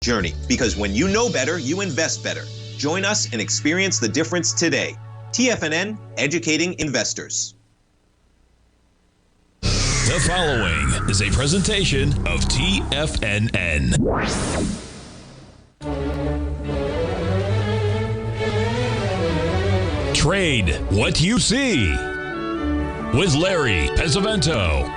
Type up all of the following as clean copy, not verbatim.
journey, because when you know better, you invest better. Join us and experience the difference today. TFNN, educating investors. The following is a presentation of TFNN. Trade what you see with Larry Pesavento.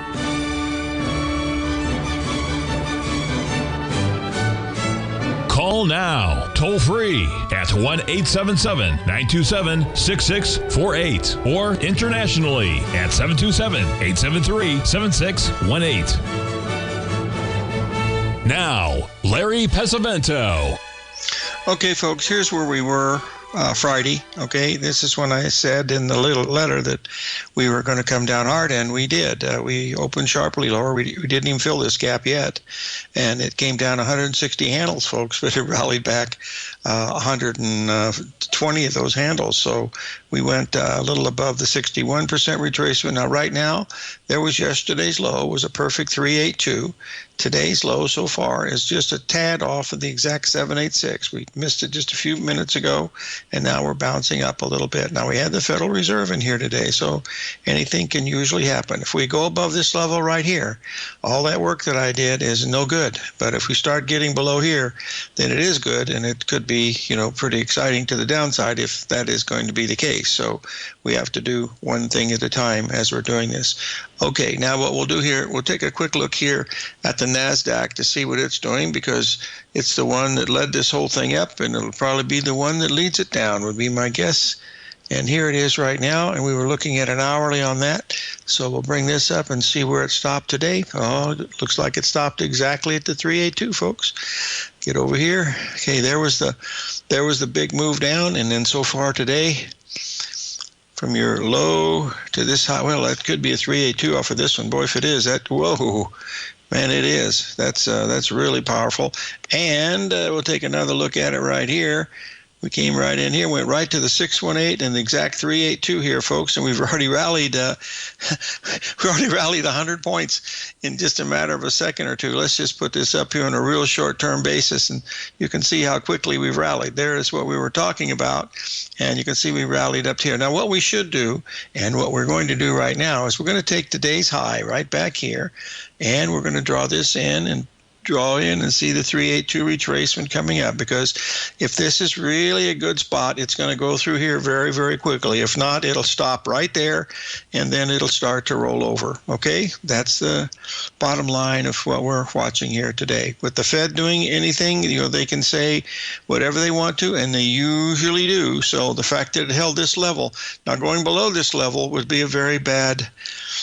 Call now, toll free at 1-877-927-6648 or internationally at 727-873-7618. Now, Larry Pesavento. Okay, folks, here's where we were Friday. Okay, this is when I said in the little letter that we were going to come down hard, and we did. We opened sharply lower. We didn't even fill this gap yet, and it came down 160 handles, folks, but it rallied back 120 of those handles. So we went a little above the 61% retracement. Now, right now, there was yesterday's low, was a perfect 382. Today's low so far is just a tad off of the exact 786. We missed it just a few minutes ago, and now we're bouncing up a little bit. Now, we had the Federal Reserve in here today, so anything can usually happen. If we go above this level right here, all that work that I did is no good. But if we start getting below here, then it is good, and it could be, pretty exciting to the downside if that is going to be the case. So we have to do one thing at a time as we're doing this. Okay, now what we'll do here, we'll take a quick look here at the Nasdaq to see what it's doing, because it's the one that led this whole thing up, and it'll probably be the one that leads it down, would be my guess. And here it is right now, and we were looking at an hourly on that. So we'll bring this up and see where it stopped today. Oh, it looks like it stopped exactly at the 382, folks. Get over here. Okay, there was the big move down, and then so far today, from your low to this high, well, that could be a 382 off of this one. Boy, if it is, whoa, man, it is. That's really powerful. And we'll take another look at it right here. We came right in here, went right to the 618 and the exact 382 here, folks, and we've already rallied. We already rallied 100 points in just a matter of a second or two. Let's just put this up here on a real short-term basis, and you can see how quickly we've rallied. There is what we were talking about, and you can see we rallied up here. Now, what we should do, and what we're going to do right now, is we're going to take today's high right back here, and we're going to draw this in and draw in and see the 382 retracement coming up, because if this is really a good spot, it's going to go through here very, very quickly. If not, it'll stop right there, and then it'll start to roll over. Okay, that's the bottom line of what we're watching here today. With the Fed doing anything, they can say whatever they want to, and they usually do. So the fact that it held this level, now going below this level would be a very bad.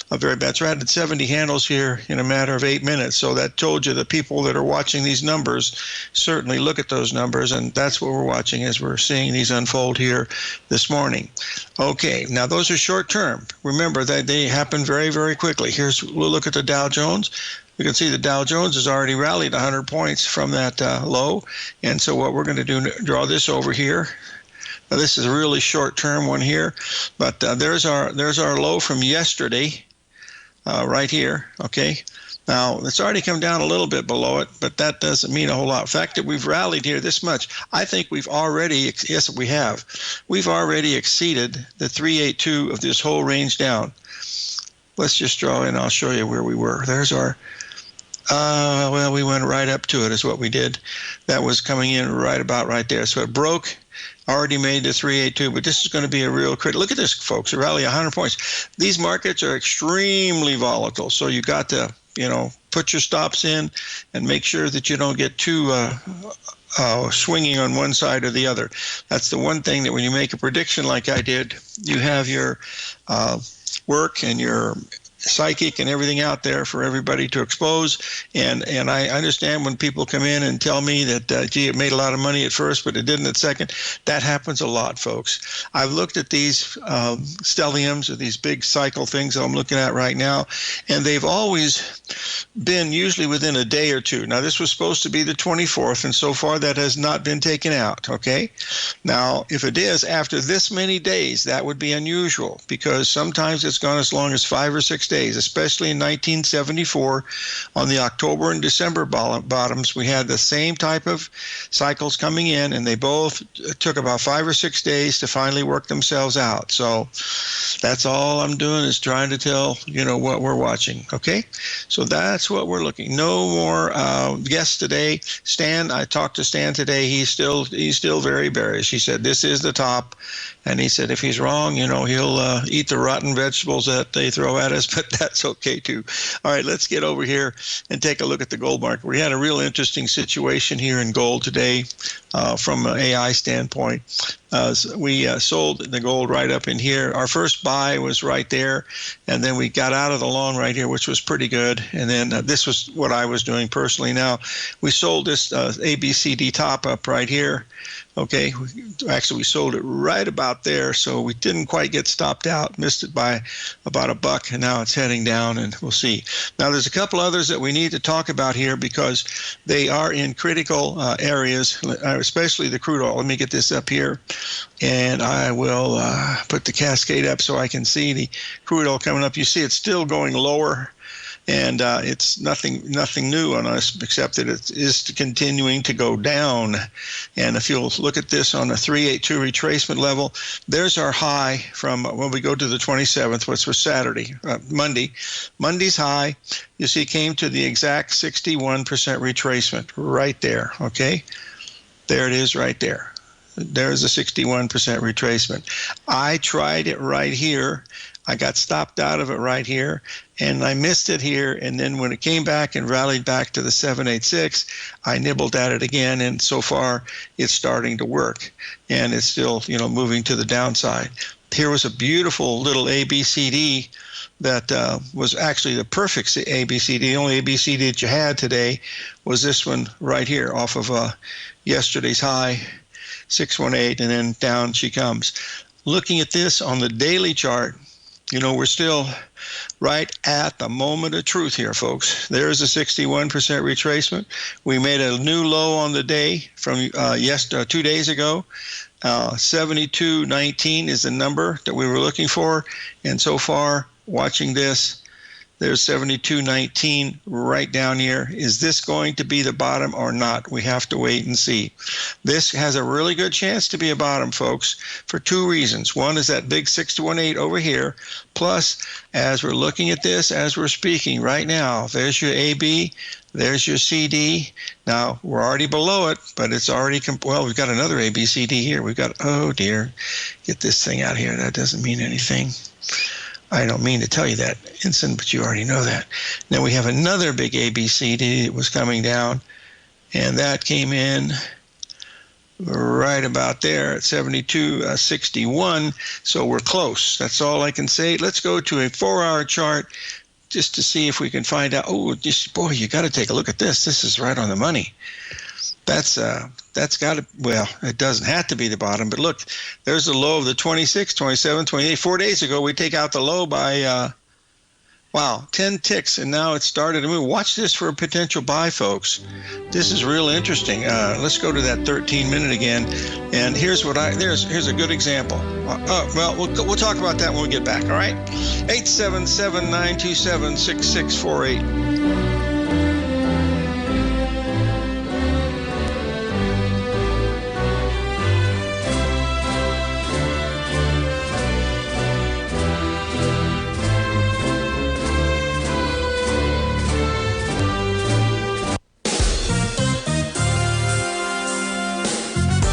So I added 70 handles here in a matter of 8 minutes. So that told you the people that are watching these numbers certainly look at those numbers, and that's what we're watching as we're seeing these unfold here this morning. Okay, now those are short term. Remember that they happen very, very quickly. We'll look at the Dow Jones. You can see the Dow Jones has already rallied 100 points from that low, and so what we're going to do, draw this over here. Now, this is a really short-term one here, but there's our low from yesterday, right here. Okay, now it's already come down a little bit below it, but that doesn't mean a whole lot. The fact that we've rallied here this much, I think we've already exceeded the 382 of this whole range down. Let's just draw in. I'll show you where we were. There's our. We went right up to it is what we did. That was coming in right about right there. So it broke. Already made the 382, but this is going to be a real critical. Look at this, folks. It rallied 100 points. These markets are extremely volatile, so you got to, put your stops in and make sure that you don't get too swinging on one side or the other. That's the one thing that when you make a prediction like I did, you have your work and your psychic and everything out there for everybody to expose. And I understand when people come in and tell me that, it made a lot of money at first, but it didn't at second. That happens a lot, folks. I've looked at these stelliums, or these big cycle things that I'm looking at right now, and they've always been usually within a day or two. Now, this was supposed to be the 24th, and so far that has not been taken out, okay? Now, if it is after this many days, that would be unusual, because sometimes it's gone as long as 5 or 6 days, especially in 1974 on the October and December bottoms. We had the same type of cycles coming in, and they both took about 5 or 6 days to finally work themselves out. So that's all I'm doing is trying to tell, what we're watching. Okay, so that's what we're looking. No more guests today. Stan, I talked to Stan today. He's still very bearish. He said this is the top, and he said if he's wrong, he'll eat the rotten vegetables that they throw at us, but that's okay too. All right, let's get over here and take a look at the gold market. We had a real interesting situation here in gold today from an AI standpoint. We sold the gold right up in here. Our first buy was right there, and then we got out of the long right here, which was pretty good. And then this was what I was doing personally. Now, we sold this ABCD top up right here. Okay, actually we sold it right about there, so we didn't quite get stopped out, missed it by about $1, and now it's heading down, and we'll see. Now there's a couple others that we need to talk about here because they are in critical areas, especially the crude oil. Let me get this up here, and I will put the cascade up so I can see the crude oil coming up. You see it's still going lower. And it's nothing new on us except that it is continuing to go down. And if you'll look at this on a 382 retracement level, there's our high from when we go to the 27th, which was Saturday, Monday. Monday's high, you see, came to the exact 61% retracement right there, okay? There it is right there. There's a 61% retracement. I tried it right here. I got stopped out of it right here, and I missed it here. And then when it came back and rallied back to the 786, I nibbled at it again, and so far it's starting to work. And it's still, moving to the downside. Here was a beautiful little ABCD that was actually the perfect ABCD. The only ABCD that you had today was this one right here off of yesterday's high, 618, and then down she comes. Looking at this on the daily chart, we're still right at the moment of truth here, folks. There's a 61% retracement. We made a new low on the day from 2 days ago. 72.19 is the number that we were looking for. And so far, watching this, there's 72.19 right down here. Is this going to be the bottom or not? We have to wait and see. This has a really good chance to be a bottom, folks, for 2 reasons. One is that big 618 over here. Plus, as we're looking at this, as we're speaking right now, there's your AB, there's your CD. Now, we're already below it, but it's already, we've got another ABCD here. We've got, oh dear, get this thing out here. That doesn't mean anything. I don't mean to tell you that, Ensign, but you already know that. Now we have another big ABCD that was coming down, and that came in right about there at 72.61, so we're close. That's all I can say. Let's go to a 4-hour chart just to see if we can find out. Oh, boy, you got to take a look at this. This is right on the money. That's got to, well, it doesn't have to be the bottom, but look, there's the low of the 26, 27, 28. 4 days ago, we take out the low by, 10 ticks, and now it started to move. Watch this for a potential buy, folks. This is real interesting. Let's go to that 13-minute again, and here's a good example. We'll talk about that when we get back, all right? 877-927-6648.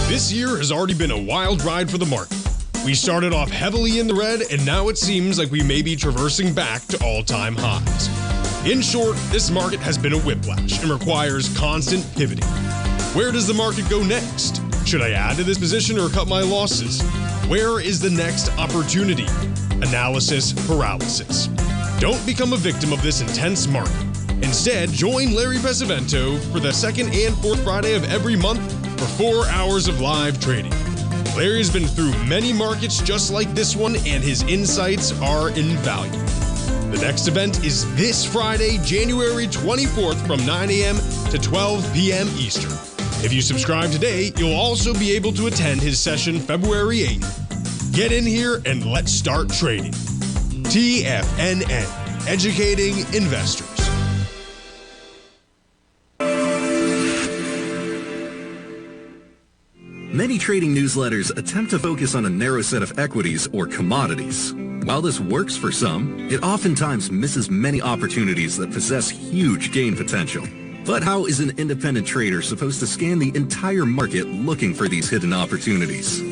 This year has already been a wild ride for the market. We started off heavily in the red, and now it seems like we may be traversing back to all-time highs. In short, this market has been a whiplash and requires constant pivoting. Where does the market go next? Should I add to this position or cut my losses? Where is the next opportunity? Analysis paralysis. Don't become a victim of this intense market. Instead, join Larry Pesavento for the second and fourth Friday of every month for 4 hours of live trading. Larry has been through many markets just like this one, and his insights are invaluable. The next event is this Friday, January 24th from 9 a.m. to 12 p.m. Eastern. If you subscribe today, you'll also be able to attend his session February 8th. Get in here and let's start trading. TFNN. educating investors. Many trading newsletters attempt to focus on a narrow set of equities or commodities. While this works for some, it oftentimes misses many opportunities that possess huge gain potential. But how is an independent trader supposed to scan the entire market looking for these hidden opportunities?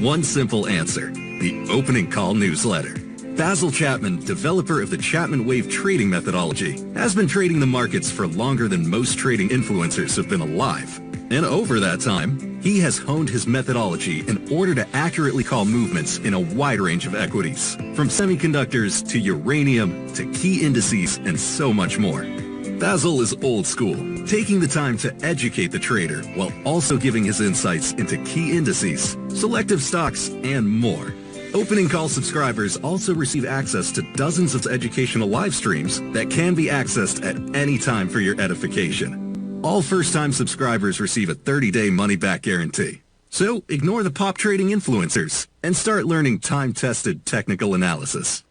One simple answer: the opening call newsletter. Basil Chapman, developer of the Chapman Wave trading methodology, has been trading the markets for longer than most trading influencers have been alive. And over that time, he has honed his methodology in order to accurately call movements in a wide range of equities, from semiconductors to uranium to key indices and so much more. Basil is old school, taking the time to educate the trader while also giving his insights into key indices, selective stocks, and more. Opening call subscribers also receive access to dozens of educational live streams that can be accessed at any time for your edification. All first-time subscribers receive a 30-day money-back guarantee. So ignore the pop trading influencers and start learning time-tested technical analysis.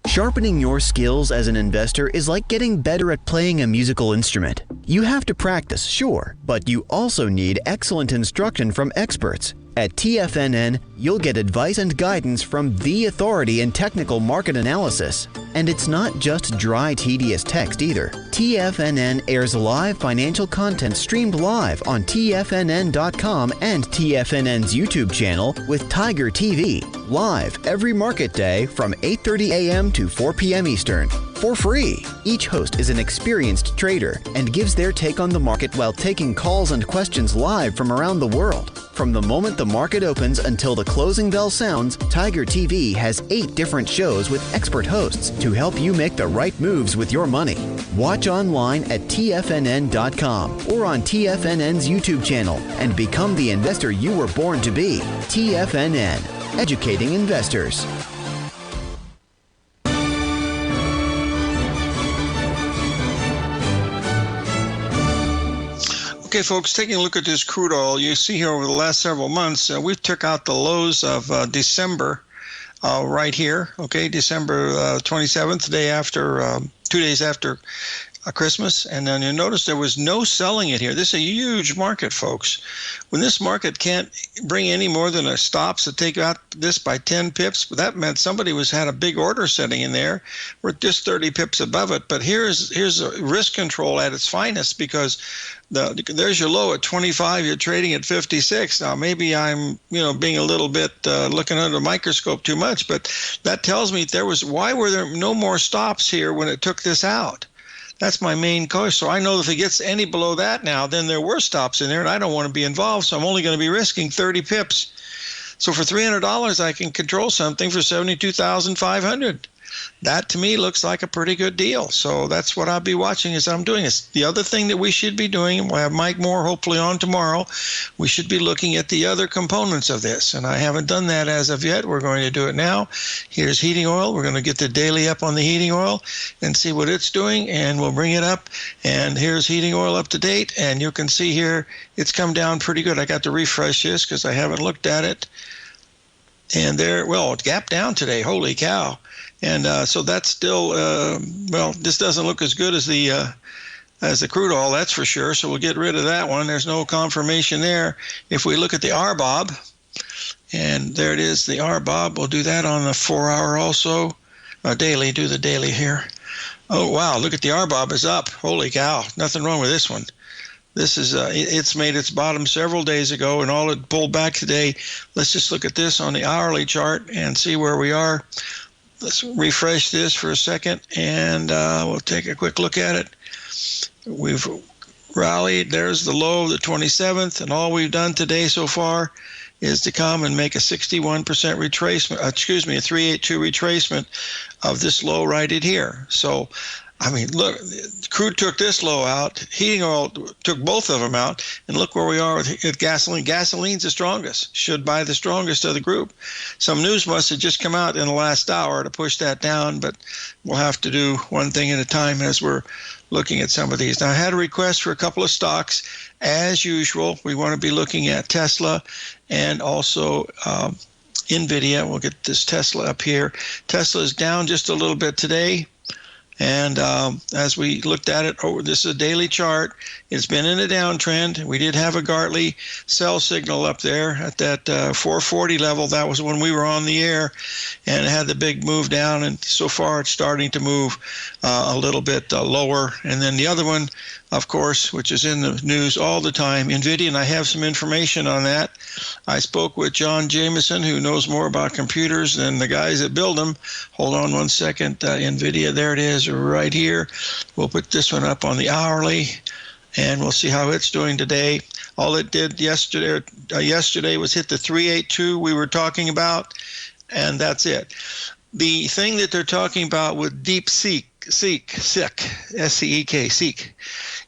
Sharpening your skills as an investor is like getting better at playing a musical instrument. You have to practice, sure, but you also need excellent instruction from experts. At TFNN, you'll get advice and guidance from the authority in technical market analysis. And it's not just dry, tedious text either. TFNN airs live financial content streamed live on TFNN.com and TFNN's YouTube channel with Tiger TV, live every market day from 8:30 a.m. to 4 p.m. Eastern, for free. Each host is an experienced trader and gives their take on the market while taking calls and questions live from around the world. From the moment the market opens until the closing bell sounds, Tiger TV has 8 different shows with expert hosts to help you make the right moves with your money. Watch online at TFNN.com or on TFNN's YouTube channel and become the investor you were born to be. TFNN, educating investors. Okay, folks, taking a look at this crude oil, you see here over the last several months, we took out the lows of December right here, okay, December 27th, day after, 2 days after Christmas, and then you notice there was no selling it here. This is a huge market, folks. When this market can't bring any more than a stops to take out this by 10 pips, that meant somebody had a big order setting in there. We're just 30 pips above it, but here's a risk control at its finest, because there's your low at 25. You're trading at 56. Now, maybe I'm, being a little bit looking under a microscope too much, but that tells me why were there no more stops here when it took this out? That's my main question. So I know if it gets any below that now, then there were stops in there, and I don't want to be involved, so I'm only going to be risking 30 pips. So for $300, I can control something for $72,500. That to me looks like a pretty good deal. So that's what I'll be watching as I'm doing this. The other thing that we should be doing, and we'll have Mike Moore hopefully on tomorrow, we should be looking at the other components of this. And I haven't done that as of yet. We're going to do it now. Here's heating oil. We're going to get the daily up on the heating oil and see what it's doing, and we'll bring it up. And here's heating oil up to date. And you can see here it's come down pretty good. I got to refresh this because I haven't looked at it. And it gapped down today. Holy cow. And so that's still, this doesn't look as good as the crude oil, that's for sure. So we'll get rid of that one. There's no confirmation there. If we look at the RBOB, and there it is, the RBOB, we'll do that on the 4-hour also. Daily, do the daily here. Oh, wow, look at the RBOB is up. Holy cow, nothing wrong with this one. This is it's made its bottom several days ago, and all it pulled back today. Let's just look at this on the hourly chart and see where we are. Let's refresh this for a second, and we'll take a quick look at it. We've rallied. There's the low of the 27th, and all we've done today so far is to come and make a 61% retracement, a 382 retracement of this low right in here. So, I mean, look, crude took this low out, heating oil took both of them out, and look where we are with gasoline. Gasoline's the strongest, should buy the strongest of the group. Some news must have just come out in the last hour to push that down, but we'll have to do one thing at a time as we're looking at some of these. Now, I had a request for a couple of stocks. As usual, we want to be looking at Tesla and also NVIDIA. We'll get this Tesla up here. Tesla is down just a little bit today. And as we looked at it, this is a daily chart. It's been in a downtrend. We did have a Gartley sell signal up there at that 440 level. That was when we were on the air, and it had the big move down. And so far, it's starting to move a little bit lower. And then the other one, of course, which is in the news all the time, NVIDIA, and I have some information on that. I spoke with John Jameson, who knows more about computers than the guys that build them. Hold on one second. NVIDIA, there it is right here. We'll put this one up on the hourly, and we'll see how it's doing today. All it did yesterday was hit the 382 we were talking about, and that's it. The thing that they're talking about with DeepSeek, S-C-E-K, Seek,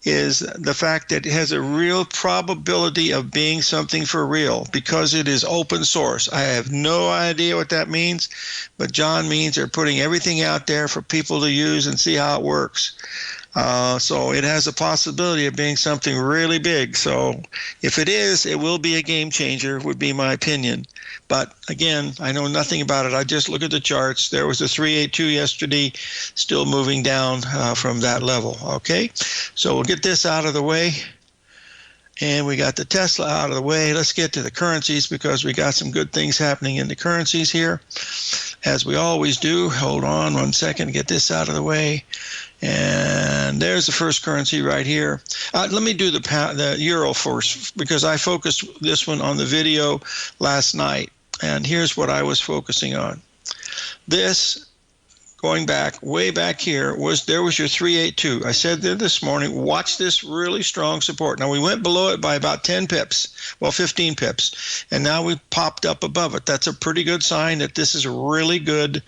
is the fact that it has a real probability of being something for real because it is open source. I have no idea what that means, but John means they're putting everything out there for people to use and see how it works. So it has a possibility of being something really big. So if it is, it will be a game changer, would be my opinion. But again, I know nothing about it. I just look at the charts. There was a 382 yesterday, still moving down from that level. Okay, so we'll get this out of the way. And we got the Tesla out of the way. Let's get to the currencies because we got some good things happening in the currencies here, as we always do. Hold on one second, get this out of the way. And there's the first currency right here. Let me do the euro first because I focused this one on the video last night. And here's what I was focusing on. This, going back, way back here, there was your 382. I said there this morning, watch this really strong support. Now, we went below it by about 10 pips, well, 15 pips, and now we popped up above it. That's a pretty good sign that this is a really good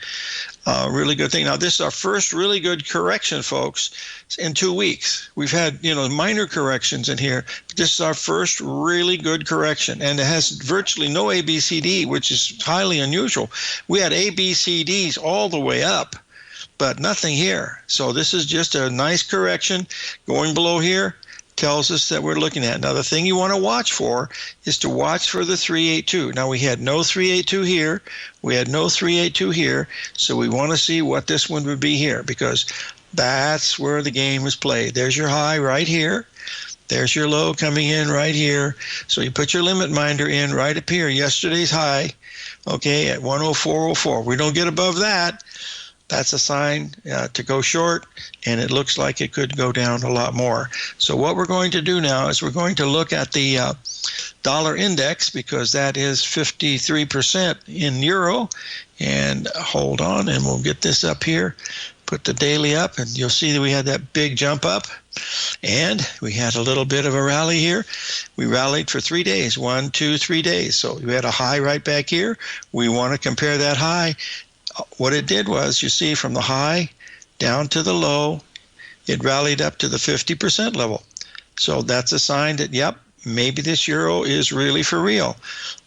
thing. Now, this is our first really good correction, folks, in 2 weeks. We've had, minor corrections in here, but this is our first really good correction, and it has virtually no ABCD, which is highly unusual. We had ABCDs all the way up, but nothing here. So this is just a nice correction. Going below here tells us that we're looking at. Now, the thing you want to watch for is to watch for the 382. Now, we had no 382 here. We had no 382 here. So we want to see what this one would be here because that's where the game is played. There's your high right here. There's your low coming in right here. So you put your limit minder in right up here. Yesterday's high, okay, at 104.04. We don't get above that. That's a sign to go short, and it looks like it could go down a lot more. So what we're going to do now is we're going to look at the dollar index because that is 53% in euro. And hold on, and we'll get this up here. Put the daily up, and you'll see that we had that big jump up. And we had a little bit of a rally here. We rallied for 3 days, 1, 2, 3 days. So we had a high right back here. We want to compare that high. What it did was, you see, from the high down to the low, it rallied up to the 50% level. So that's a sign that, yep, maybe this euro is really for real.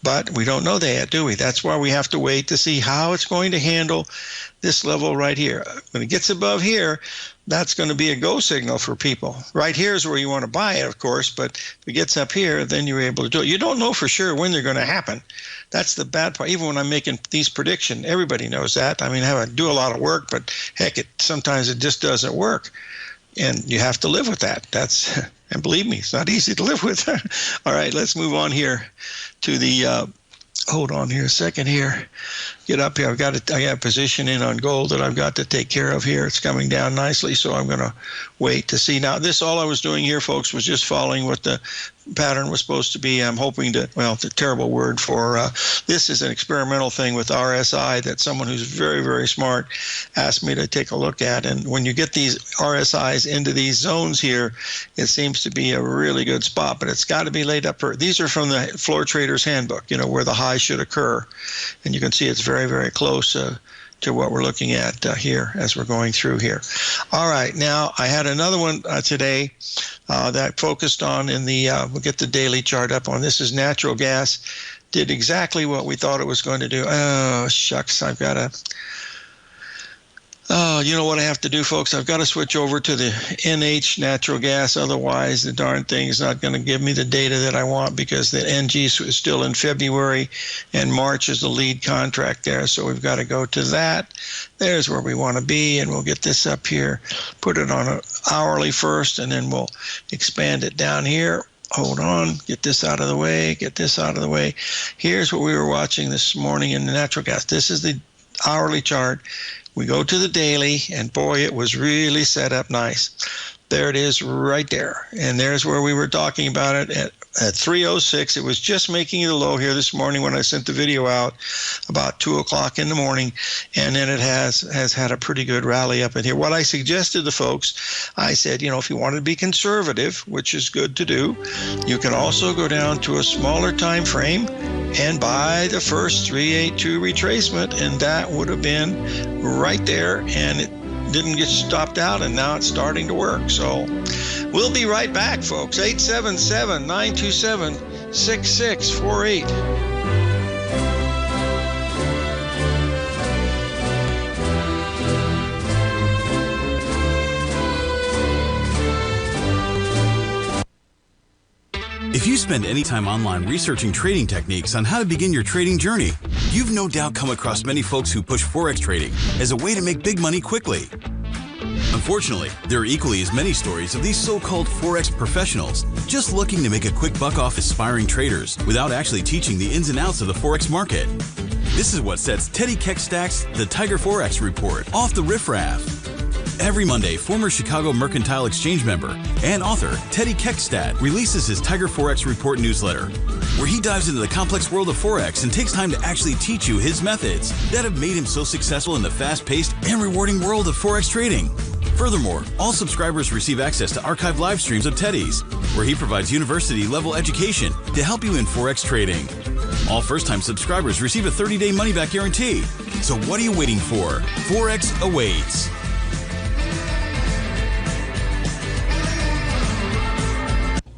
But we don't know that yet, do we? That's why we have to wait to see how it's going to handle this level right here. When it gets above here, that's going to be a go signal for people. Right here is where you want to buy it, of course, but if it gets up here, then you're able to do it. You don't know for sure when they're going to happen. That's the bad part. Even when I'm making these predictions, everybody knows that. I mean, I do a lot of work, but heck, sometimes it just doesn't work. And you have to live with that. And believe me, it's not easy to live with. All right, let's move on here to the, hold on here a second here. Get up here. I got a position in on gold that I've got to take care of here. It's coming down nicely, so I'm going to wait to see. Now, all I was doing here, folks, was just following what the pattern was supposed to be. I'm hoping to, well, it's a terrible word for, this is an experimental thing with RSI that someone who's very, very smart asked me to take a look at. And when you get these RSIs into these zones here, it seems to be a really good spot, but it's got to be laid up for, these are from the Floor Trader's Handbook, where the high should occur. And you can see it's very, very close to what we're looking at here as we're going through here. All right, now I had another one today that focused on in the, we'll get the daily chart up on. This is natural gas. Did exactly what we thought it was going to do. Oh, shucks, I've got Oh, you know what I have to do, folks? I've got to switch over to the NH natural gas. Otherwise, the darn thing is not going to give me the data that I want, because the NG is still in February and March is the lead contract there. So we've got to go to that. There's where we want to be, and we'll get this up here, put it on an hourly first, and then we'll expand it down here. Hold on, get this out of the way, get this out of the way. Here's what we were watching this morning in the natural gas. This is the hourly chart. We go to the daily, and boy, it was really set up nice. There it is right there. And there's where we were talking about it at 3:06. It was just making the low here this morning when I sent the video out about 2 o'clock in the morning. And then it has had a pretty good rally up in here. What I suggested to folks, I said, if you want to be conservative, which is good to do, you can also go down to a smaller time frame and buy the first 382 retracement. And that would have been right there. And it didn't get stopped out, and now it's starting to work. So we'll be right back, folks. 877-927-6648. If you spend any time online researching trading techniques on how to begin your trading journey, you've no doubt come across many folks who push Forex trading as a way to make big money quickly. Unfortunately, there are equally as many stories of these so-called Forex professionals just looking to make a quick buck off aspiring traders without actually teaching the ins and outs of the Forex market. This is what sets Teddy Keckstack's The Tiger Forex Report off the riffraff. Every Monday, former Chicago Mercantile Exchange member and author Teddy Keckstack releases his Tiger Forex Report newsletter, where he dives into the complex world of Forex and takes time to actually teach you his methods that have made him so successful in the fast-paced and rewarding world of Forex trading. Furthermore, all subscribers receive access to archived live streams of Teddy's, where he provides university-level education to help you in Forex trading. All first-time subscribers receive a 30-day money-back guarantee. So what are you waiting for? Forex awaits.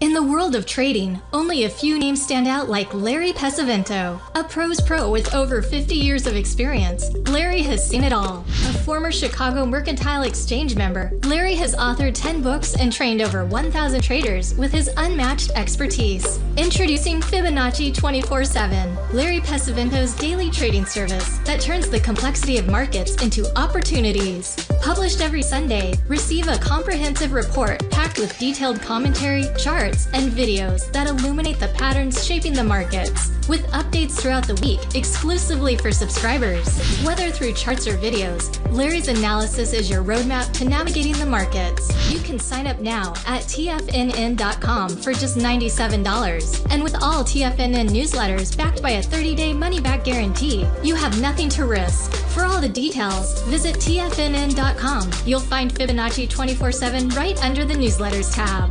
In the world of trading, only a few names stand out like Larry Pesavento. A pro's pro with over 50 years of experience, Larry has seen it all. A former Chicago Mercantile Exchange member, Larry has authored 10 books and trained over 1,000 traders with his unmatched expertise. Introducing Fibonacci 24/7, Larry Pesavento's daily trading service that turns the complexity of markets into opportunities. Published every Sunday, receive a comprehensive report packed with detailed commentary, charts, and videos that illuminate the patterns shaping the markets, with updates throughout the week exclusively for subscribers. Whether through charts or videos, Larry's analysis is your roadmap to navigating the markets. You can sign up now at TFNN.com for just $97. And with all TFNN newsletters backed by a 30-day money-back guarantee, you have nothing to risk. For all the details, visit TFNN.com. You'll find Fibonacci 24/7 right under the newsletters tab.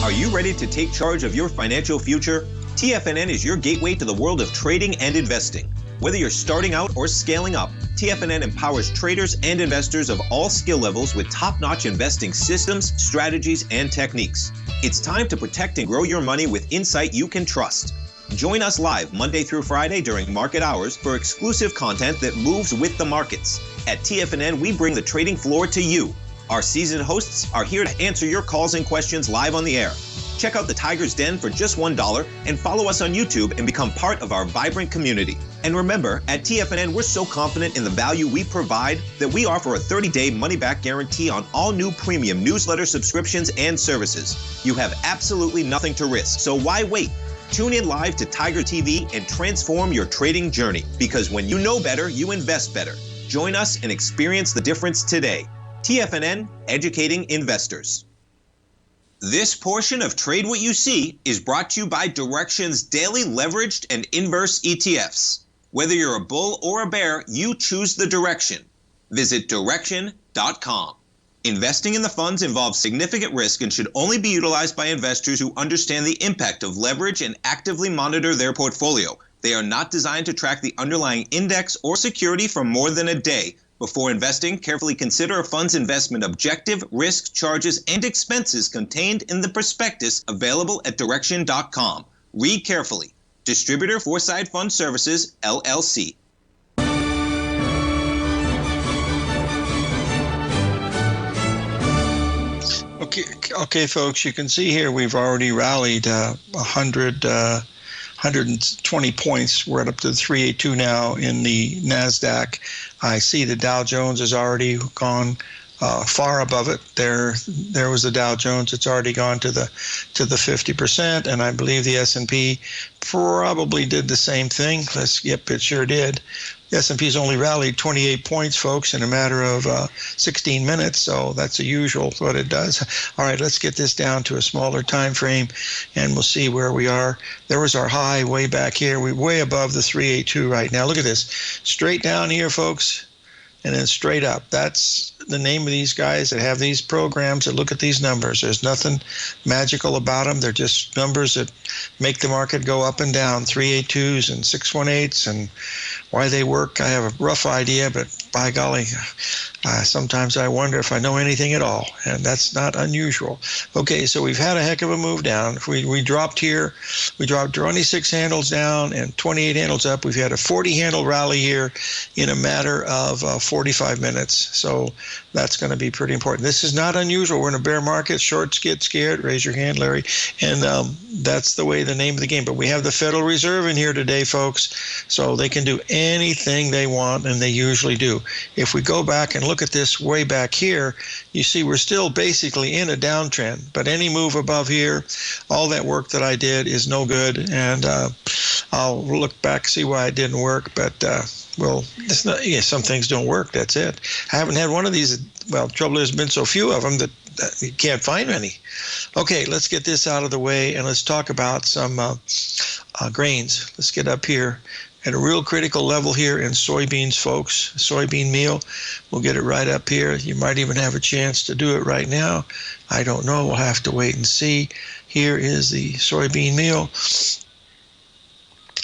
Are you ready to take charge of your financial future? TFNN is your gateway to the world of trading and investing. Whether you're starting out or scaling up, TFNN empowers traders and investors of all skill levels with top-notch investing systems, strategies, and techniques. It's time to protect and grow your money with insight you can trust. Join us live Monday through Friday during market hours for exclusive content that moves with the markets. At TFNN, we bring the trading floor to you. Our seasoned hosts are here to answer your calls and questions live on the air. Check out the Tiger's Den for just $1 and follow us on YouTube and become part of our vibrant community. And remember, at TFNN, we're so confident in the value we provide that we offer a 30-day money-back guarantee on all new premium newsletter subscriptions and services. You have absolutely nothing to risk, so why wait? Tune in live to Tiger TV and transform your trading journey, because when you know better, you invest better. Join us and experience the difference today. TFNN, educating investors. This portion of Trade What You See is brought to you by Direxion's daily leveraged and inverse ETFs. Whether you're a bull or a bear, you choose the direction. Visit Direxion.com. Investing in the funds involves significant risk and should only be utilized by investors who understand the impact of leverage and actively monitor their portfolio. They are not designed to track the underlying index or security for more than a day. Before investing, carefully consider a fund's investment objective, risk, charges, and expenses contained in the prospectus available at Direxion.com. Read carefully. Distributor Foreside Fund Services, LLC. Okay, folks, you can see here we've already rallied 120 points. We're up to 382 now in the Nasdaq. I see the Dow Jones has already gone far above it. There was the Dow Jones. It's already gone to the 50%, and I believe the S&P probably did the same thing. Yep, it sure did. The S&P's only rallied 28 points, folks, in a matter of 16 minutes, so that's the usual what it does. All right, let's get this down to a smaller time frame, and we'll see where we are. There was our high way back here. We're way above the 382 right now. Look at this. Straight down here, folks, and then straight up. That's the name of these guys that have these programs that look at these numbers. There's nothing magical about them. They're just numbers that make the market go up and down, 382s and 618s, and why they work, I have a rough idea, but by golly, sometimes I wonder if I know anything at all, and that's not unusual. Okay, so we've had a heck of a move down. We dropped here. We dropped 26 handles down and 28 handles up. We've had a 40-handle rally here in a matter of 45 minutes, so that's going to be pretty important. This is not unusual. We're in a bear market. Shorts get scared. Raise your hand, Larry. And that's the name of the game. But we have the Federal Reserve in here today, folks, so they can do anything they want, and they usually do. If we go back and look at this way back here, you see we're still basically in a downtrend. But any move above here, all that work that I did is no good. And I'll look back, see why it didn't work. But well, it's not, some things don't work. That's it. I haven't had one of these. Well, trouble there's been so few of them that you can't find any. Okay, let's get this out of the way, and let's talk about some grains. Let's get up here at a real critical level here in soybeans, folks. Soybean meal, we'll get it right up here. You might even have a chance to do it right now. I don't know. We'll have to wait and see. Here is the soybean meal.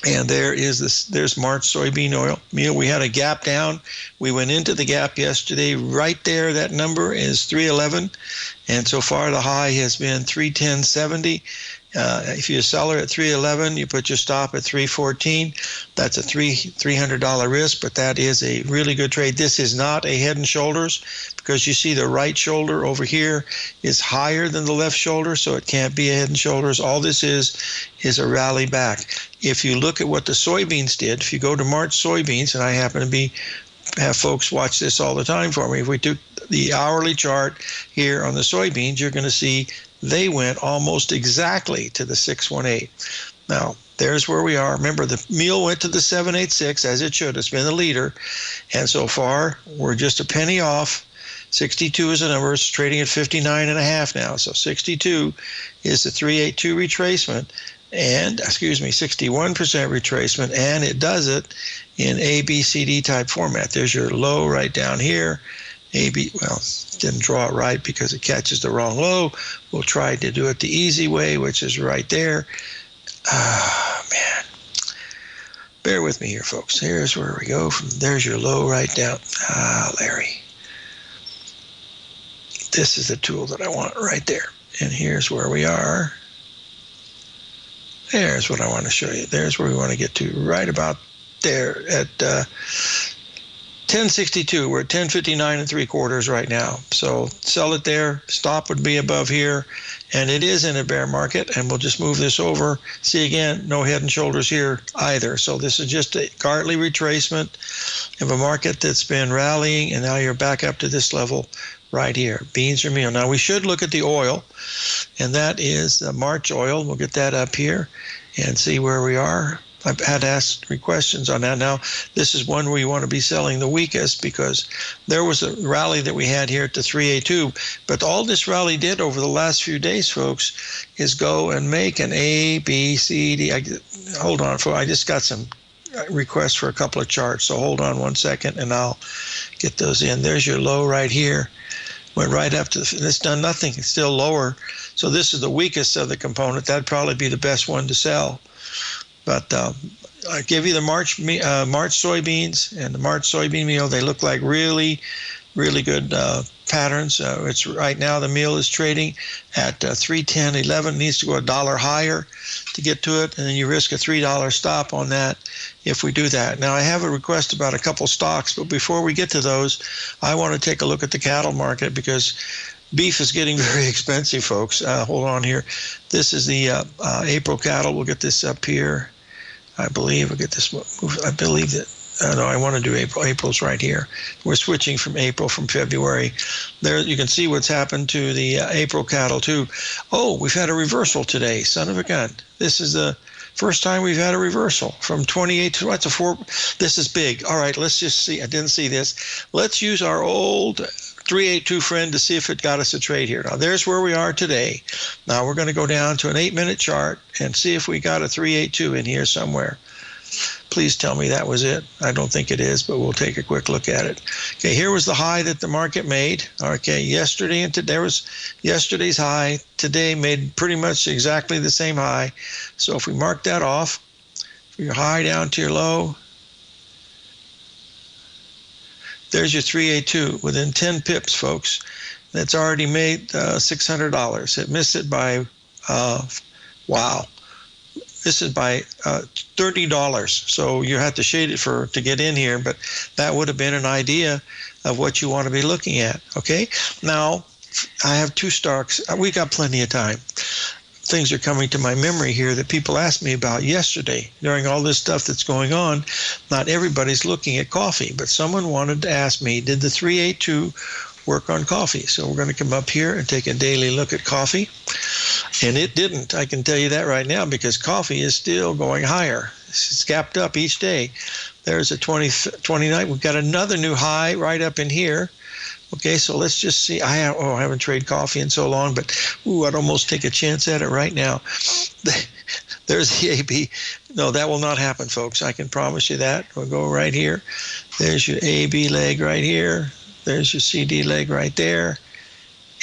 And there's March soybean oil meal. We had a gap down. We went into the gap yesterday. Right there, that number is 311. And so far, the high has been 310.70. If you're a seller at 311, you put your stop at 314. That's a $300 risk, but that is a really good trade. This is not a head and shoulders, because you see the right shoulder over here is higher than the left shoulder, so it can't be a head and shoulders. All this is a rally back. If you look at what the soybeans did, if you go to March soybeans, and I happen to have folks watch this all the time for me, if we took the hourly chart here on the soybeans, you're going to see they went almost exactly to the 618. Now, there's where we are. Remember, the meal went to the 786, as it should. It's been the leader. And so far, we're just a penny off. 62 is the number. It's trading at 59.5 now. So 62 is the 382 retracement. And, 61% retracement. And it does it in ABCD type format. There's your low right down here. Well, didn't draw it right because it catches the wrong low. We'll try to do it the easy way, which is right there. Man. Bear with me here, folks. Here's where we go. There's your low right down. Larry. This is the tool that I want right there. And here's where we are. There's what I want to show you. There's where we want to get to, right about there at 1062. We're at 1059 3/4 right now. So sell it there. Stop would be above here. And it is in a bear market. And we'll just move this over. See, again, no head and shoulders here either. So this is just a Gartley retracement of a market that's been rallying. And now you're back up to this level right here. Beans or meal. Now we should look at the oil. And that is the March oil. We'll get that up here and see where we are. I've had asked questions on that. Now, this is one where you want to be selling the weakest, because there was a rally that we had here at the 382. But all this rally did over the last few days, folks, is go and make an A, B, C, D. Hold on, folks. I just got some requests for a couple of charts. So hold on one second, and I'll get those in. There's your low right here. Went right up to it's done nothing. It's still lower. So this is the weakest of the component. That'd probably be the best one to sell. But I give you the March soybeans and the March soybean meal. They look like really, really good patterns. It's right now the meal is trading at 310.11. Needs to go $1 higher to get to it, and then you risk a $3 stop on that if we do that. Now I have a request about a couple stocks, but before we get to those, I want to take a look at the cattle market, because Beef is getting very expensive, folks. Hold on here. This is the April cattle. We'll get this up here. I believe we'll get this. I believe that. No, I want to do April. April's right here. We're switching from April from February. There, you can see what's happened to the April cattle too. Oh, we've had a reversal today. Son of a gun. This is the first time we've had a reversal from 28 to what's a 4. This is big. All right, let's just see. I didn't see this. Let's use our old 382 friend to see if it got us a trade here. Now, there's where we are today. Now, we're going to go down to an 8-minute chart and see if we got a 382 in here somewhere. Please tell me that was it. I don't think it is, but we'll take a quick look at it. Okay, here was the high that the market made. Okay, yesterday and today was yesterday's high. Today made pretty much exactly the same high. So if we mark that off, your high down to your low, there's your 382 within 10 pips, folks. That's already made $600. It missed it by, wow. This is by $30. So you have to shade it to get in here, but that would have been an idea of what you want to be looking at. Okay. Now I have 2 stocks. We got plenty of time. Things are coming to my memory here that people asked me about yesterday during all this stuff that's going on. Not everybody's looking at coffee, but someone wanted to ask me, did the 382 work on coffee? So we're going to come up here and take a daily look at coffee. And it didn't. I can tell you that right now, because coffee is still going higher. It's gapped up each day. There's a 29. We've got another new high right up in here. Okay, so let's just see. I haven't traded coffee in so long, but I'd almost take a chance at it right now. There's the AB. No, that will not happen, folks. I can promise you that. We'll go right here. There's your AB leg right here. There's your CD leg right there.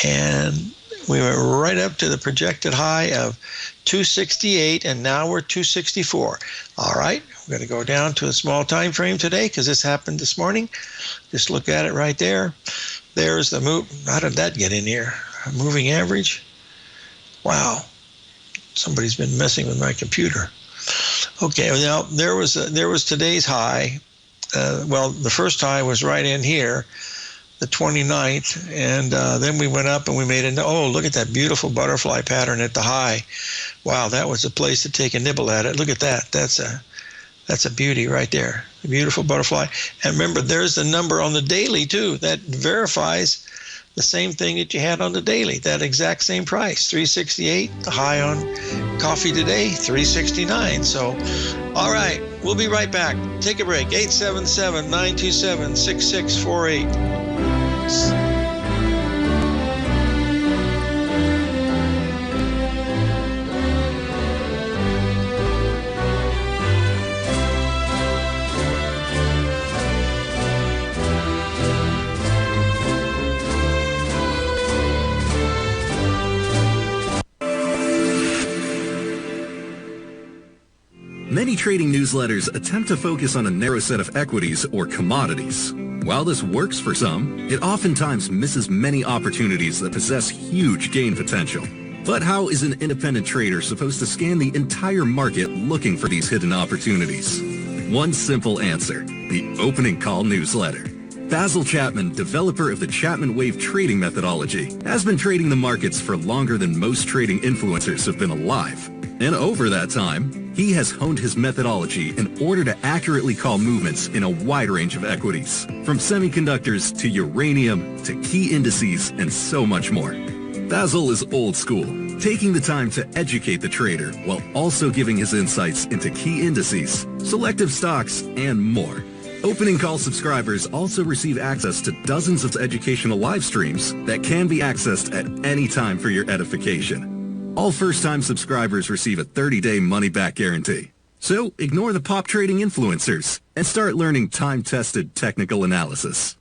And we went right up to the projected high of 268, and now we're 264. All right, we're going to go down to a small time frame today because this happened this morning. Just look at it right there. There's the move. How did that get in here? A moving average. Wow, somebody's been messing with my computer. Okay, now there was today's high. Well, the first high was right in here, the 29th, and then we went up and we made look at that beautiful butterfly pattern at the high. Wow, that was a place to take a nibble at it. Look at that. That's a beauty right there. A beautiful butterfly. And remember, there's the number on the daily too. That verifies the same thing that you had on the daily, that exact same price, 368. The high on coffee today, 369. So, all right, we'll be right back. Take a break. 877-927-6648. Many trading newsletters attempt to focus on a narrow set of equities or commodities. While this works for some, it oftentimes misses many opportunities that possess huge gain potential. But how is an independent trader supposed to scan the entire market looking for these hidden opportunities? One simple answer: the opening call newsletter. Basil Chapman, developer of the Chapman Wave trading methodology, has been trading the markets for longer than most trading influencers have been alive. And over that time, he has honed his methodology in order to accurately call movements in a wide range of equities, from semiconductors to uranium to key indices and so much more. Basil is old school, taking the time to educate the trader while also giving his insights into key indices, selective stocks, and more. Opening call subscribers also receive access to dozens of educational live streams that can be accessed at any time for your edification. All first-time subscribers receive a 30-day money-back guarantee. So ignore the pop trading influencers and start learning time-tested technical analysis.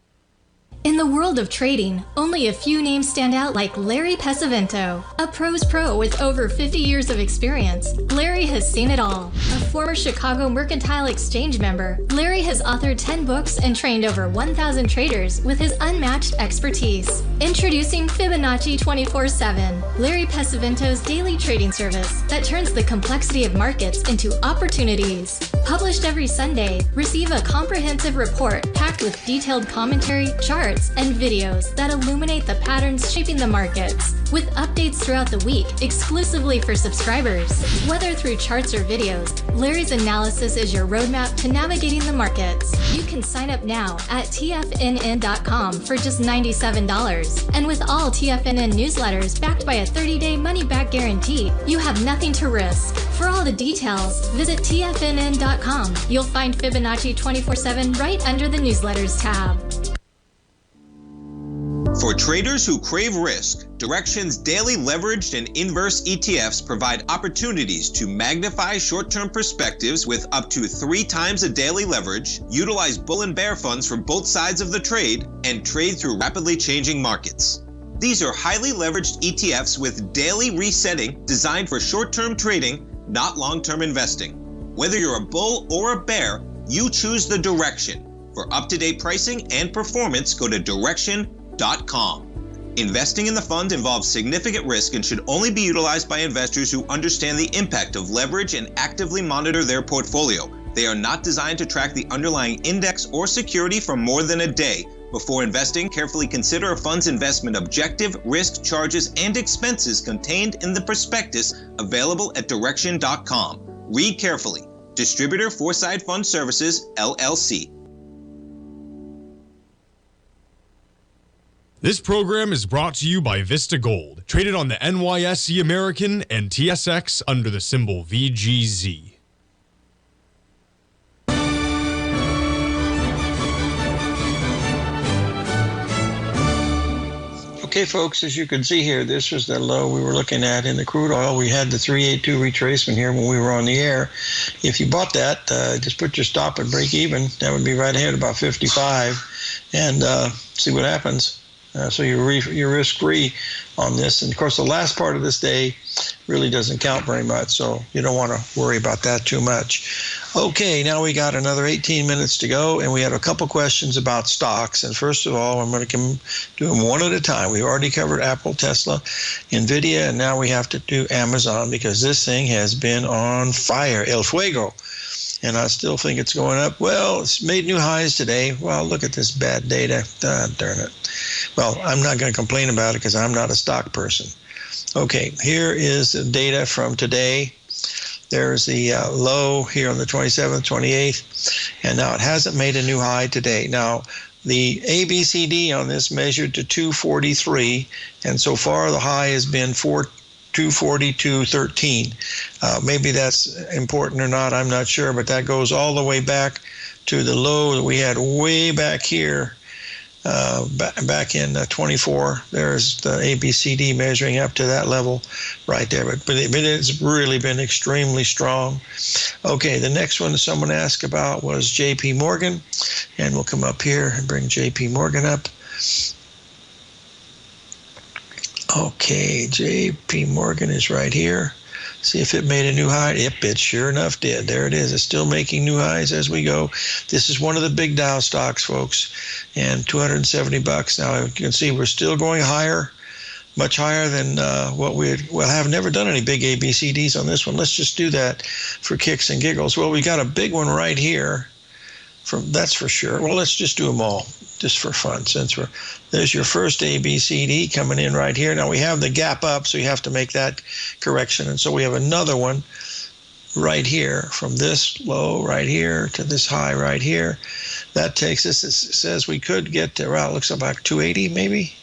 In the world of trading, only a few names stand out like Larry Pesavento, a pro's pro with over 50 years of experience. Larry has seen it all. A former Chicago Mercantile Exchange member, Larry has authored 10 books and trained over 1,000 traders with his unmatched expertise. Introducing Fibonacci 24/7, Larry Pesavento's daily trading service that turns the complexity of markets into opportunities. Published every Sunday, receive a comprehensive report packed with detailed commentary, charts, charts, and videos that illuminate the patterns shaping the markets, with updates throughout the week exclusively for subscribers. Whether through charts or videos, Larry's analysis is your roadmap to navigating the markets. You can sign up now at TFNN.com for just $97. And with all TFNN newsletters backed by a 30-day money-back guarantee, you have nothing to risk. For all the details, visit TFNN.com. You'll find Fibonacci 24/7 right under the newsletters tab. For traders who crave risk, Direxion's daily leveraged and inverse ETFs provide opportunities to magnify short-term perspectives with up to 3 times a daily leverage, utilize bull and bear funds from both sides of the trade, and trade through rapidly changing markets. These are highly leveraged ETFs with daily resetting designed for short-term trading, not long-term investing. Whether you're a bull or a bear, you choose the Direction. For up-to-date pricing and performance, go to Direction.com. Investing in the fund involves significant risk and should only be utilized by investors who understand the impact of leverage and actively monitor their portfolio. They are not designed to track the underlying index or security for more than a day. Before investing, carefully consider a fund's investment objective, risk, charges, and expenses contained in the prospectus available at Direction.com. Read carefully. Distributor Foreside Fund Services, LLC. This program is brought to you by Vista Gold, traded on the NYSE American and TSX under the symbol VGZ. Okay, folks, as you can see here, this was the low we were looking at in the crude oil. We had the 382 retracement here when we were on the air. If you bought that, just put your stop and break even. That would be right ahead about 55, and see what happens. So you're risk-free on this. And, of course, the last part of this day really doesn't count very much, so you don't want to worry about that too much. Okay, now we got another 18 minutes to go, and we have a couple questions about stocks. And first of all, I'm going to do them one at a time. We've already covered Apple, Tesla, NVIDIA, and now we have to do Amazon because this thing has been on fire. El Fuego. And I still think it's going up. Well, it's made new highs today. Well, look at this bad data. Darn it. Well, I'm not going to complain about it because I'm not a stock person. Okay, here is the data from today. There's the low here on the 27th, 28th, and now it hasn't made a new high today. Now, the ABCD on this measured to 243, and so far the high has been 242.13. Maybe that's important or not, I'm not sure, but that goes all the way back to the low that we had way back here, back in 24. There's the ABCD measuring up to that level right there, but it's really been extremely strong. Okay, the next one someone asked about was JP Morgan, and we'll come up here and bring JP Morgan up. Okay, JP Morgan is right here. See if it made a new high. Yep, it sure enough did. There it is. It's still making new highs as we go. This is one of the big Dow stocks, folks, and $270. Now you can see we're still going higher, much higher than what we had. Well, I have never done any big ABCDs on this one. Let's just do that for kicks and giggles. Well, we got a big one right here. That's for sure. Well, let's just do them all, just for fun. There's your first ABCD coming in right here. Now we have the gap up, so you have to make that correction. And so we have another one right here from this low right here to this high right here. That takes us, it says we could get to, well, it looks like 280 maybe,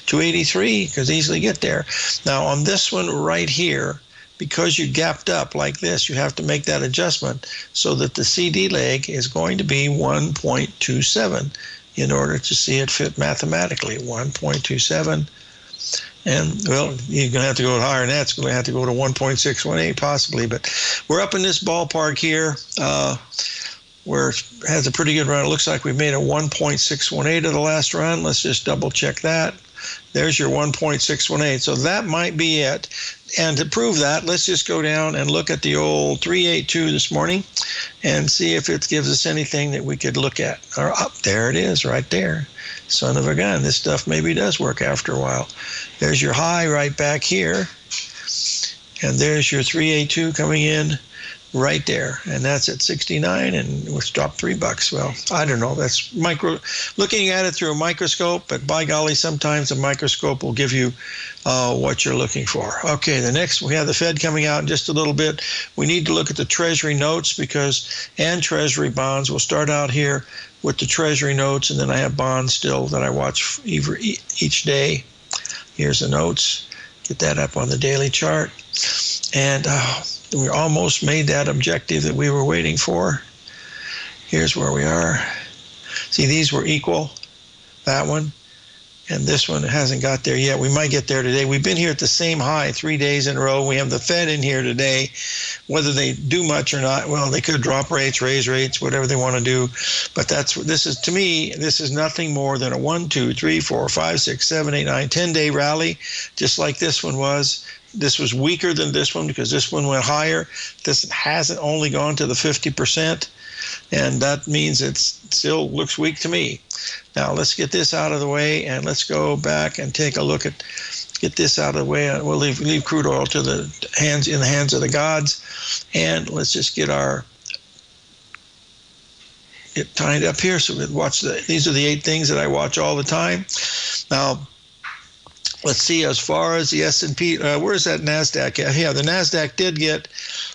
283, could easily get there. Now on this one right here, because you gapped up like this, you have to make that adjustment so that the CD leg is going to be 1.27 in order to see it fit mathematically, 1.27. And, well, you're going to have to go higher than that. It's going to have to go to 1.618 possibly. But we're up in this ballpark here where it has a pretty good run. It looks like we made a 1.618 of the last run. Let's just double check that. There's your 1.618. So that might be it. And to prove that, let's just go down and look at the old 382 this morning and see if it gives us anything that we could look at. There it is right there. Son of a gun. This stuff maybe does work after a while. There's your high right back here. And there's your 382 coming in right there, and that's at 69, and it's dropped $3. Well, I don't know. That's looking at it through a microscope, but by golly, sometimes a microscope will give you what you're looking for. Okay, the next, we have the Fed coming out in just a little bit. We need to look at the Treasury notes and Treasury bonds. We'll start out here with the Treasury notes, and then I have bonds still that I watch each day. Here's the notes. Get that up on the daily chart. And we almost made that objective that we were waiting for. Here's where we are. See, these were equal, that one, and this one hasn't got there yet. We might get there today. We've been here at the same high 3 days in a row. We have the Fed in here today. Whether they do much or not, well, they could drop rates, raise rates, whatever they want to do. But to me, this is nothing more than a 1, 2, 3, 4, 5, 6, 7, 8, 9, 10-day rally, just like this one was. This was weaker than this one because this one went higher. This hasn't only gone to the 50%, and that means it still looks weak to me. Now let's get this out of the way, and let's go back and take a look at, get this out of the way. We'll leave crude oil in the hands of the gods, and let's just get it tied up here. So we watch these are the 8 things that I watch all the time. Now, let's see, as far as the S&P, where's that Nasdaq at? Yeah, the Nasdaq did get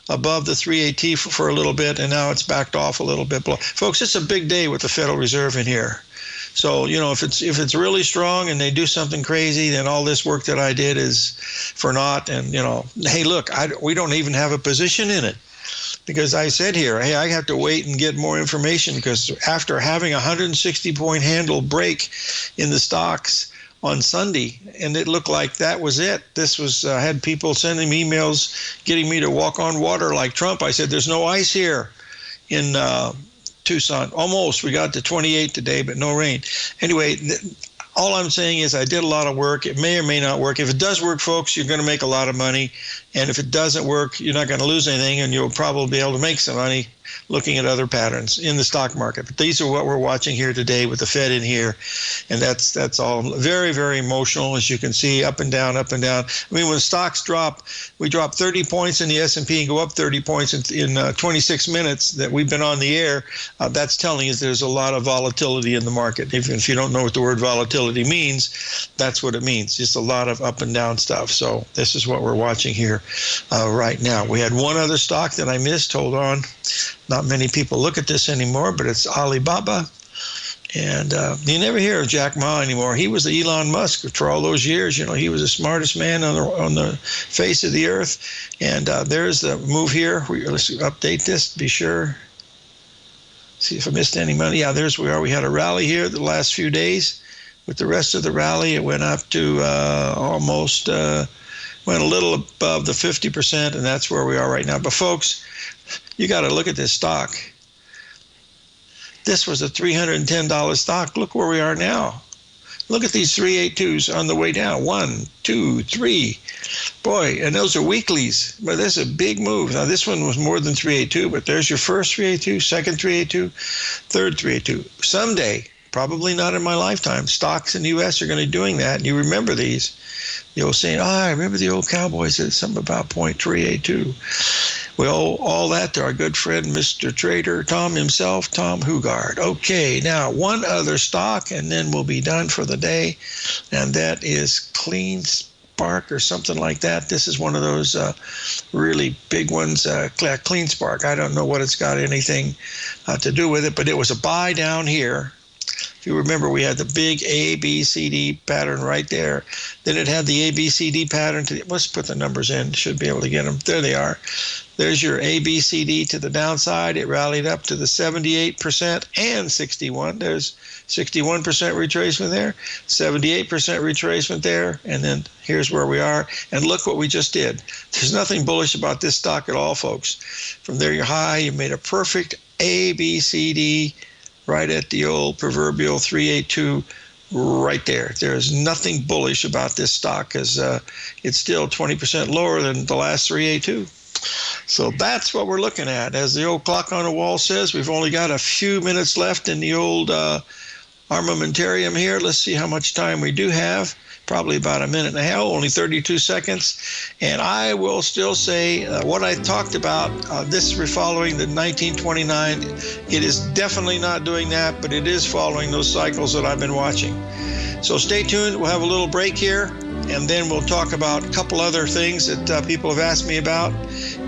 above the 380 for a little bit, and now it's backed off a little bit. Folks, it's a big day with the Federal Reserve in here. So, if it's really strong and they do something crazy, then all this work that I did is for naught. And, hey, look, we don't even have a position in it. Because I said here, hey, I have to wait and get more information, because after having a 160-point handle break in the stocks on Sunday, and it looked like that was it. This was had people sending me emails, getting me to walk on water like Trump. I said, there's no ice here in Tucson. Almost. We got to 28 today, but no rain. Anyway, all I'm saying is I did a lot of work. It may or may not work. If it does work, folks, you're going to make a lot of money. And if it doesn't work, you're not going to lose anything, and you'll probably be able to make some money looking at other patterns in the stock market. But these are what we're watching here today with the Fed in here. And that's all very, very emotional, as you can see, up and down, up and down. I mean, when stocks drop, we drop 30 points in the S&P and go up 30 points in 26 minutes that we've been on the air. That's telling us there's a lot of volatility in the market. Even if you don't know what the word volatility means, that's what it means. Just a lot of up and down stuff. So this is what we're watching here right now. We had one other stock that I missed. Hold on. Not many people look at this anymore, but it's Alibaba. And you never hear of Jack Ma anymore. He was the Elon Musk for all those years. He was the smartest man on the face of the earth. And there's the move here. Let's update this to be sure. See if I missed any money. Yeah, there's where we are. We had a rally here the last few days. With the rest of the rally, it went up to almost, went a little above the 50%, and that's where we are right now. But folks, you got to look at this stock. This was a $310 stock. Look where we are now. Look at these 382s on the way down. 1, 2, 3. Boy, and those are weeklies. But this is a big move. Now, this one was more than 382, but there's your first 382, second 382, third 382. Someday, probably not in my lifetime, stocks in the U.S. are going to be doing that. And you remember these. The old saying, I remember the old cowboys said something about 0.382. Well, all that to our good friend, Mr. Trader, Tom himself, Tom Hugard. Okay, now one other stock, and then we'll be done for the day, and that is Clean Spark or something like that. This is one of those really big ones, Clean Spark. I don't know what it's got anything to do with it, but it was a buy down here. If you remember, we had the big A, B, C, D pattern right there. Then it had the A, B, C, D pattern. Let's put the numbers in. Should be able to get them. There they are. There's your A, B, C, D to the downside. It rallied up to the 78% and 61. There's 61% retracement there, 78% retracement there, and then here's where we are. And look what we just did. There's nothing bullish about this stock at all, folks. From there, you're high. You made a perfect A, B, C, D, right at the old proverbial 382 right there. There's nothing bullish about this stock because it's still 20% lower than the last 382. So that's what we're looking at. As the old clock on the wall says, we've only got a few minutes left in the old armamentarium here. Let's see how much time we do have. probably about a minute and a half, only 32 seconds. And I will still say what I talked about, this following the 1929, it is definitely not doing that, but it is following those cycles that I've been watching. So stay tuned. We'll have a little break here, and then we'll talk about a couple other things that people have asked me about,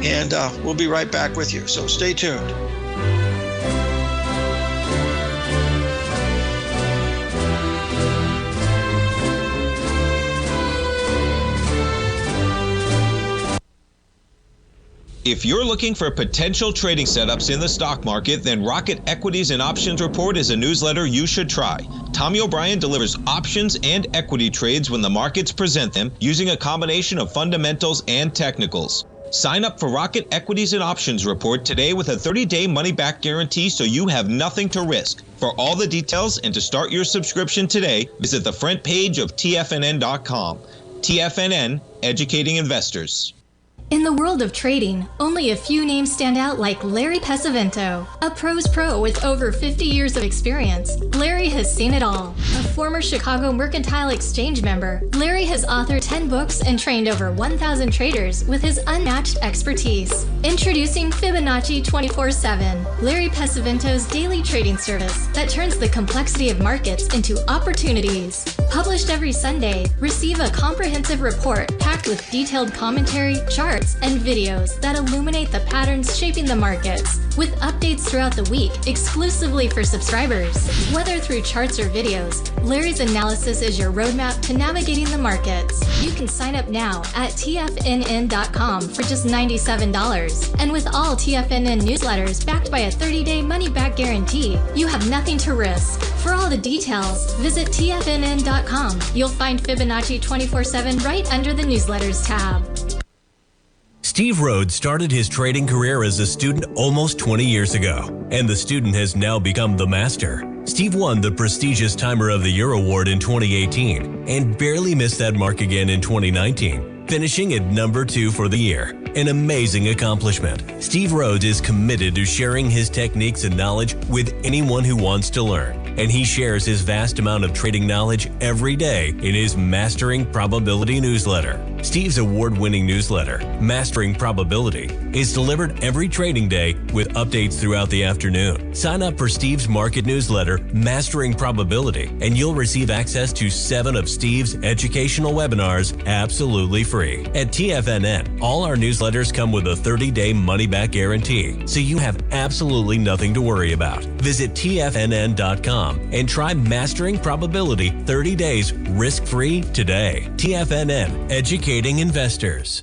and we'll be right back with you. So stay tuned. If you're looking for potential trading setups in the stock market, then Rocket Equities and Options Report is a newsletter you should try. Tommy O'Brien delivers options and equity trades when the markets present them, using a combination of fundamentals and technicals. Sign up for Rocket Equities and Options Report today with a 30-day money-back guarantee, so you have nothing to risk. For all the details and to start your subscription today, visit the front page of TFNN.com. TFNN, educating investors. In the world of trading, only a few names stand out like Larry Pesavento, a pro's pro with over 50 years of experience. Larry has seen it all. A former Chicago Mercantile Exchange member, Larry has authored 10 books and trained over 1,000 traders with his unmatched expertise. Introducing Fibonacci 24/7, Larry Pesavento's daily trading service that turns the complexity of markets into opportunities. Published every Sunday, receive a comprehensive report packed with detailed commentary, charts, and videos that illuminate the patterns shaping the markets, with updates throughout the week exclusively for subscribers. Whether through charts or videos, Larry's analysis is your roadmap to navigating the markets. You can sign up now at TFNN.com for just $97. And with all TFNN newsletters backed by a 30-day money-back guarantee, you have nothing to risk. For all the details, visit TFNN.com. You'll find Fibonacci 24/7 right under the newsletters tab. Steve Rhodes started his trading career as a student almost 20 years ago, and the student has now become the master. Steve won the prestigious Timer of the Year award in 2018 and barely missed that mark again in 2019, finishing at number 2 for the year. An amazing accomplishment. Steve Rhodes is committed to sharing his techniques and knowledge with anyone who wants to learn, and he shares his vast amount of trading knowledge every day in his Mastering Probability newsletter. Steve's award-winning newsletter, Mastering Probability, is delivered every trading day with updates throughout the afternoon. Sign up for Steve's market newsletter, Mastering Probability, and you'll receive access to 7 of Steve's educational webinars absolutely free. At TFNN, all our newsletters come with a 30-day money-back guarantee, so you have absolutely nothing to worry about. Visit TFNN.com and try Mastering Probability 30 days risk-free today. TFNN, educating investors.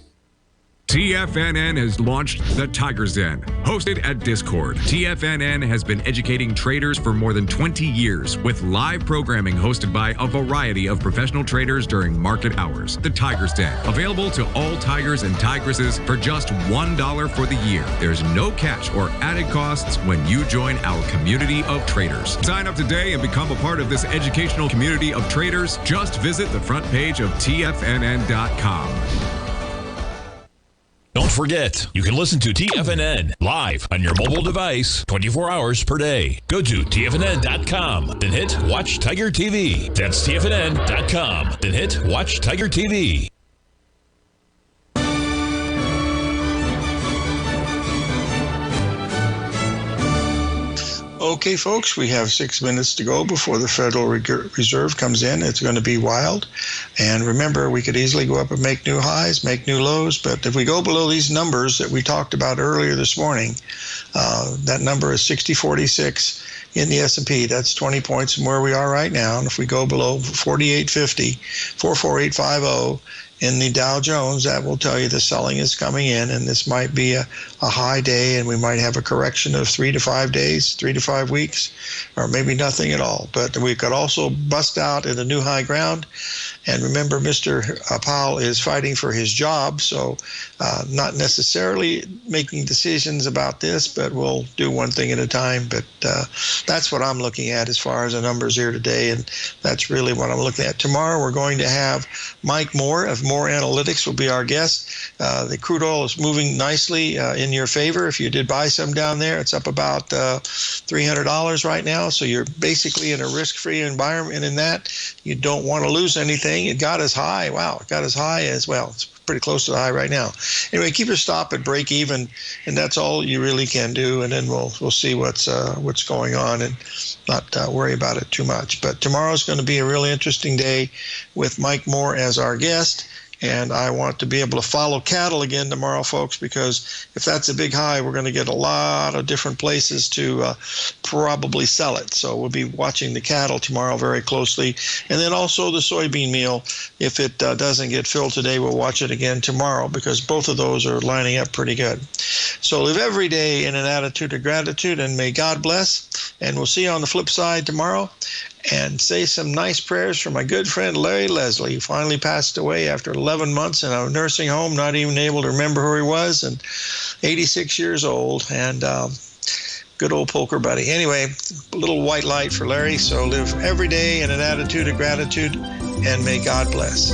TFNN has launched the Tiger's Den. Hosted at Discord, TFNN has been educating traders for more than 20 years with live programming hosted by a variety of professional traders during market hours. The Tiger's Den, available to all tigers and tigresses for just $1 for the year. There's no catch or added costs when you join our community of traders. Sign up today and become a part of this educational community of traders. Just visit the front page of TFNN.com. Don't forget, you can listen to TFNN live on your mobile device 24 hours per day. Go to TFNN.com, then hit Watch Tiger TV. That's TFNN.com, then hit Watch Tiger TV. Okay, folks, we have 6 minutes to go before the Federal Reserve comes in. It's going to be wild. And remember, we could easily go up and make new highs, make new lows. But if we go below these numbers that we talked about earlier this morning, that number is 6046 in the S&P. That's 20 points from where we are right now. And if we go below 4850, 44850, in the Dow Jones, that will tell you the selling is coming in, and this might be a high day, and we might have a correction of 3 to 5 days, 3 to 5 weeks, or maybe nothing at all. But we could also bust out in the new high ground. And remember, Mr. Powell is fighting for his job, so not necessarily making decisions about this, but we'll do one thing at a time. But that's what I'm looking at as far as the numbers here today, and that's really what I'm looking at. Tomorrow we're going to have Mike Moore of Moore Analytics will be our guest. The crude oil is moving nicely in your favor. If you did buy some down there, it's up about $300 right now, so you're basically in a risk-free environment in that. You don't want to lose anything. thing. It got as high. Wow, it got as high as, well, it's pretty close to the high right now. Anyway, keep your stop at break even, and that's all you really can do. And then we'll see what's going on and not worry about it too much. But tomorrow's going to be a really interesting day with Mike Moore as our guest. And I want to be able to follow cattle again tomorrow, folks, because if that's a big high, we're going to get a lot of different places to probably sell it. So we'll be watching the cattle tomorrow very closely. And then also the soybean meal. If it doesn't get filled today, we'll watch it again tomorrow, because both of those are lining up pretty good. So live every day in an attitude of gratitude, and may God bless. And we'll see you on the flip side tomorrow. And say some nice prayers for my good friend Larry Leslie, who finally passed away after 11 months in a nursing home, not even able to remember who he was, and 86 years old, and good old poker buddy. Anyway, a little white light for Larry. So live every day in an attitude of gratitude, and may God bless.